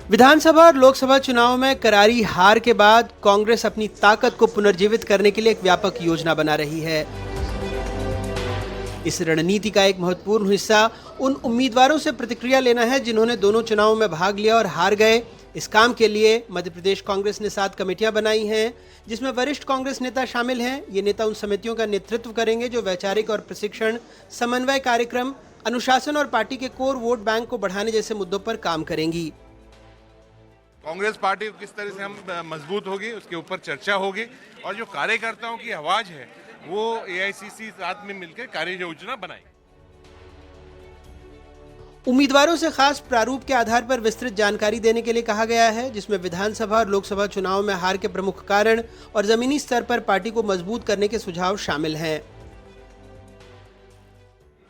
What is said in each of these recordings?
विधानसभा और लोकसभा चुनाव में करारी हार के बाद कांग्रेस अपनी ताकत को पुनर्जीवित करने के लिए एक व्यापक योजना बना रही है। इस रणनीति का एक महत्वपूर्ण हिस्सा उन उम्मीदवारों से प्रतिक्रिया लेना है जिन्होंने दोनों चुनावों में भाग लिया और हार गए। इस काम के लिए मध्य प्रदेश कांग्रेस ने 7 कमेटियां बनाई हैं, जिसमें वरिष्ठ कांग्रेस नेता शामिल हैं। ये नेता उन समितियों का नेतृत्व करेंगे जो वैचारिक और प्रशिक्षण, समन्वय कार्यक्रम, अनुशासन और पार्टी के कोर वोट बैंक को बढ़ाने जैसे मुद्दों पर काम करेंगी। कांग्रेस पार्टी को किस तरह से हम मजबूत होगी, उसके ऊपर चर्चा होगी और जो कार्यकर्ताओं की आवाज है वो एआईसीसी साथ में मिलकर कार्य योजना बनाएगी। उम्मीदवारों से खास प्रारूप के आधार पर विस्तृत जानकारी देने के लिए कहा गया है, जिसमें विधानसभा और लोकसभा चुनाव में हार के प्रमुख कारण और जमीनी स्तर पर पार्टी को मजबूत करने के सुझाव शामिल हैं।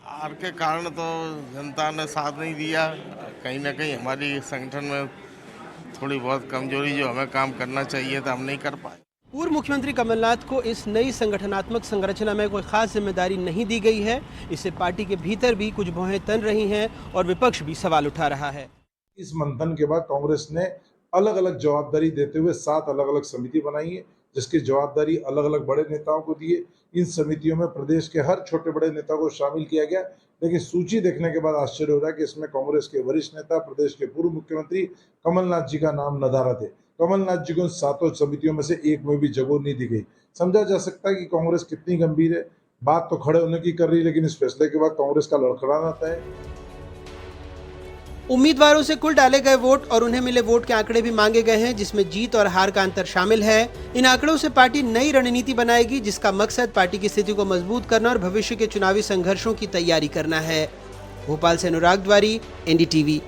हार के कारण तो जनता ने साथ नहीं दिया, कहीं ना कहीं हमारी संगठन में थोड़ी बहुत कमजोरी जो हमें काम करना चाहिए था हम नहीं कर पाए। पूर्व मुख्यमंत्री कमलनाथ को इस नई संगठनात्मक संरचना में कोई खास जिम्मेदारी नहीं दी गई है। इससे पार्टी के भीतर भी कुछ भौहें तन रही हैं और विपक्ष भी सवाल उठा रहा है। इस मंथन के बाद कांग्रेस ने अलग अलग जवाबदारी देते हुए 7 अलग अलग समिति बनाई है, जिसकी जवाबदारी अलग अलग बड़े नेताओं को दी है। इन समितियों में प्रदेश के हर छोटे बड़े नेता को शामिल किया गया, लेकिन सूची देखने के बाद आश्चर्य हो रहा है कि इसमें कांग्रेस के वरिष्ठ नेता, प्रदेश के पूर्व मुख्यमंत्री कमलनाथ जी का नाम नदारद है। कमलनाथ जी को उन 7 समितियों में से एक में भी जगह नहीं दी गई। समझा जा सकता है कि कांग्रेस कितनी गंभीर है। बात तो खड़े होने की कर रही है, लेकिन इस फैसले के बाद कांग्रेस का लड़खड़ाना तय है। उम्मीदवारों से कुल डाले गए वोट और उन्हें मिले वोट के आंकड़े भी मांगे गए हैं, जिसमें जीत और हार का अंतर शामिल है। इन आंकड़ों से पार्टी नई रणनीति बनाएगी, जिसका मकसद पार्टी की स्थिति को मजबूत करना और भविष्य के चुनावी संघर्षों की तैयारी करना है। भोपाल से अनुराग द्वारी, एनडीटीवी।